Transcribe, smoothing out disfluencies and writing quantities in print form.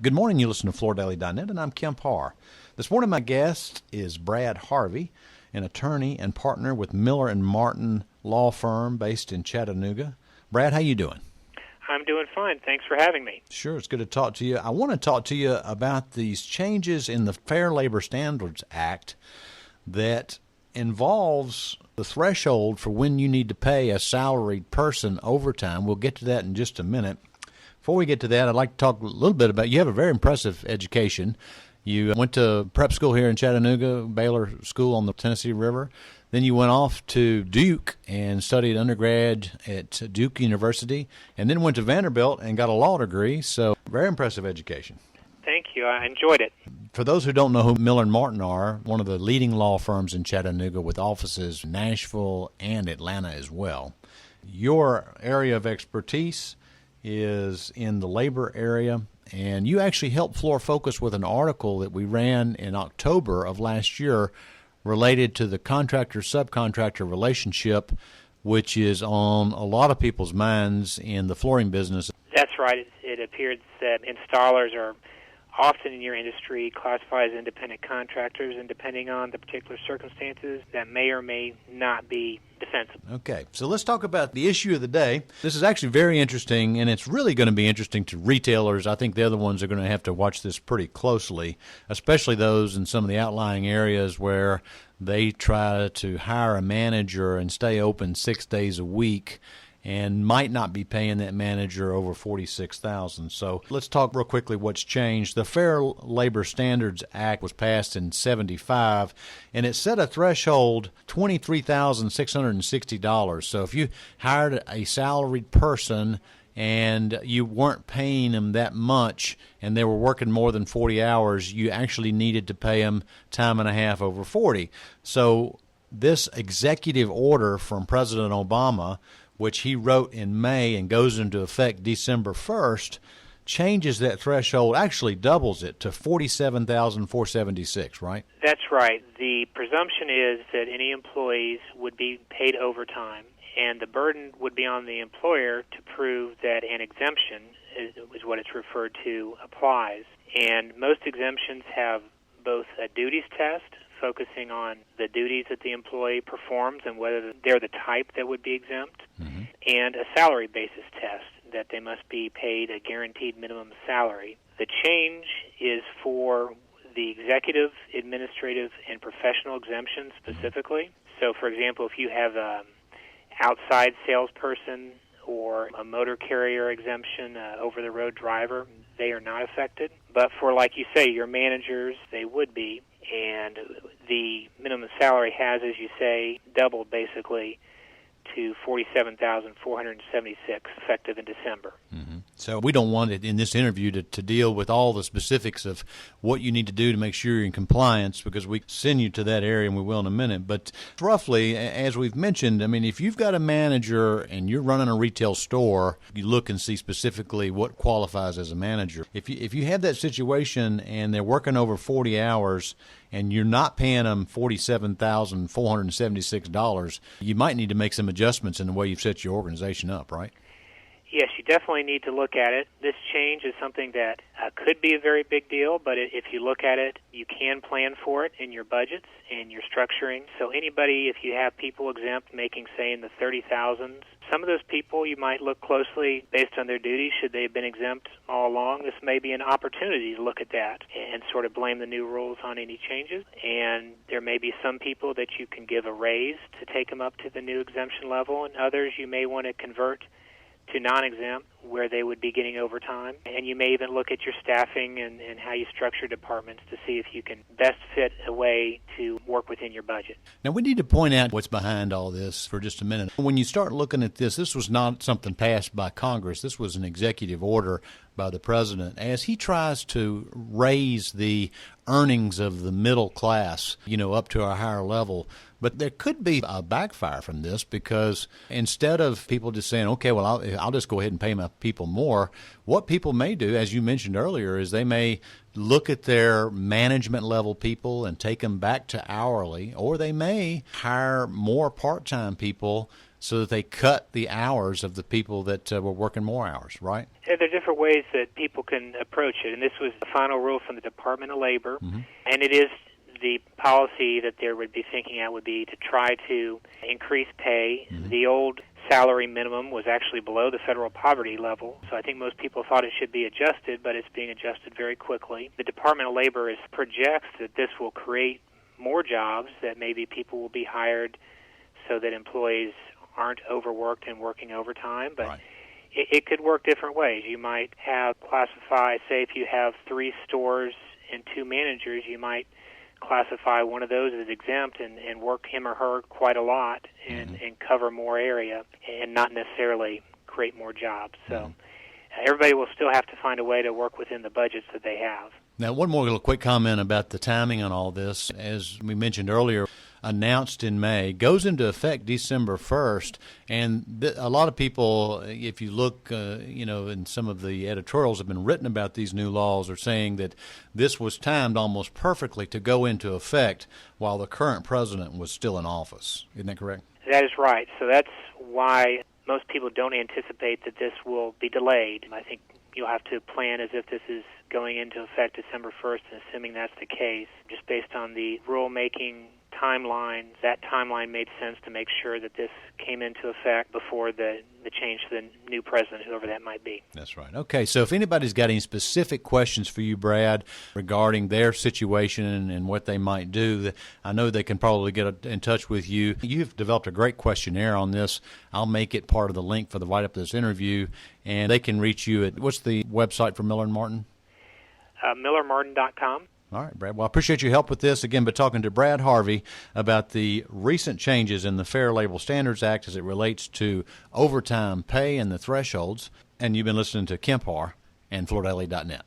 Good morning. You listen to FloorDaily.net, and I'm Kemp Harr. This morning, my guest is Brad Harvey, an attorney and partner with Miller & Martin law firm based in Chattanooga. Brad, how you doing? I'm doing fine. Thanks for having me. Sure, it's good to talk to you. I want to talk to you about these changes in the Fair Labor Standards Act that involves the threshold for when you need to pay a salaried person overtime. We'll get to that in just a minute. Before we get to that, I'd like to talk a little bit about, you have a very impressive education. You went to prep school here in Chattanooga, Baylor School on the Tennessee River. Then you went off to Duke and studied undergrad at Duke University, and then went to Vanderbilt and got a law degree. So very impressive education. Thank you. I enjoyed it. For those who don't know who Miller & Martin are, one of the leading law firms in Chattanooga with offices in Nashville and Atlanta as well. Your area of expertise is in the labor area, and you actually helped Floor Focus with an article that we ran in October of last year related to the contractor-subcontractor relationship, which is on a lot of people's minds in the flooring business. That's right. It appears that installers are often in your industry classified as independent contractors, and depending on the particular circumstances, that may or may not be defensible. Okay, so let's talk about the issue of the day. This is actually very interesting, and it's really going to be interesting to retailers. I think they're the ones that are going to have to watch this pretty closely, especially those in some of the outlying areas where they try to hire a manager and stay open 6 days a week and might not be paying that manager over $46,000. So let's talk real quickly what's changed. The Fair Labor Standards Act was passed in '75, and it set a threshold $23,660. So if you hired a salaried person and you weren't paying them that much and they were working more than 40 hours, you actually needed to pay them time and a half over 40. So this executive order from President Obama, which he wrote in May and goes into effect December 1st, changes that threshold, actually doubles it to $47,476, right? That's right. The presumption is that any employees would be paid overtime, and the burden would be on the employer to prove that an exemption, is what it's referred to, applies. And most exemptions have both a duties test, focusing on the duties that the employee performs and whether they're the type that would be exempt, and a salary basis test, that they must be paid a guaranteed minimum salary. The change is for the executive, administrative, and professional exemptions specifically. So, for example, if you have an outside salesperson or a motor carrier exemption, over-the-road driver, they are not affected. But for, like you say, your managers, they would be. And the minimum salary has, as you say, doubled basically to $47,476 effective in December. So we don't want it in this interview to deal with all the specifics of what you need to do to make sure you're in compliance, because we send you to that area, and we will in a minute. But roughly, as we've mentioned, I mean, if you've got a manager and you're running a retail store, you look and see specifically what qualifies as a manager. If you have that situation and they're working over 40 hours and you're not paying them $47,476, you might need to make some adjustments in the way you've set your organization up, right? Yes, you definitely need to look at it. This change is something that could be a very big deal, but if you look at it, you can plan for it in your budgets and your structuring. So anybody, if you have people exempt making, say, in the 30,000s, some of those people you might look closely based on their duties. Should they have been exempt all along? This may be an opportunity to look at that and sort of blame the new rules on any changes. And there may be some people that you can give a raise to take them up to the new exemption level, and others you may want to convert to non-exempt, where they would be getting overtime. And you may even look at your staffing and how you structure departments to see if you can best fit a way to work within your budget. Now, we need to point out what's behind all this for just a minute. When you start looking at this was not something passed by Congress. This was an executive order by the president as he tries to raise the earnings of the middle class, up to a higher level. But there could be a backfire from this, because instead of people just saying, okay, well, I'll just go ahead and pay my people more, what people may do, as you mentioned earlier, is they may look at their management level people and take them back to hourly, or they may hire more part-time people so that they cut the hours of the people that were working more hours, right? There are different ways that people can approach it, and this was the final rule from the Department of Labor, and it is the policy that they would be thinking at would be to try to increase pay. The old salary minimum was actually below the federal poverty level, so I think most people thought it should be adjusted, but it's being adjusted very quickly. The Department of Labor projects that this will create more jobs, that maybe people will be hired so that employees aren't overworked and working overtime, but it could work different ways. You might classify, say if you have 3 stores and 2 managers, you might classify one of those as exempt and work him or her quite a lot and cover more area and not necessarily create more jobs. So everybody will still have to find a way to work within the budgets that they have. Now, one more little quick comment about the timing on all this. As we mentioned earlier, announced in May, goes into effect December 1st, and a lot of people, if you look, in some of the editorials have been written about these new laws, are saying that this was timed almost perfectly to go into effect while the current president was still in office. Isn't that correct? That is right. So that's why most people don't anticipate that this will be delayed. I think you'll have to plan as if this is going into effect December 1st, and assuming that's the case, just based on the rulemaking timeline, that timeline made sense to make sure that this came into effect before the change to the new president, whoever that might be. That's right. Okay, so if anybody's got any specific questions for you, Brad, regarding their situation and what they might do, I know they can probably get in touch with you. You've developed a great questionnaire on this. I'll make it part of the link for the write-up of this interview, and they can reach you at, what's the website for Miller & Martin? MillerMartin.com. All right, Brad. Well, I appreciate your help with this. Again, by talking to Brad Harvey about the recent changes in the Fair Labor Standards Act as it relates to overtime pay and the thresholds. And you've been listening to Kemp Harr and FloorDaily.net.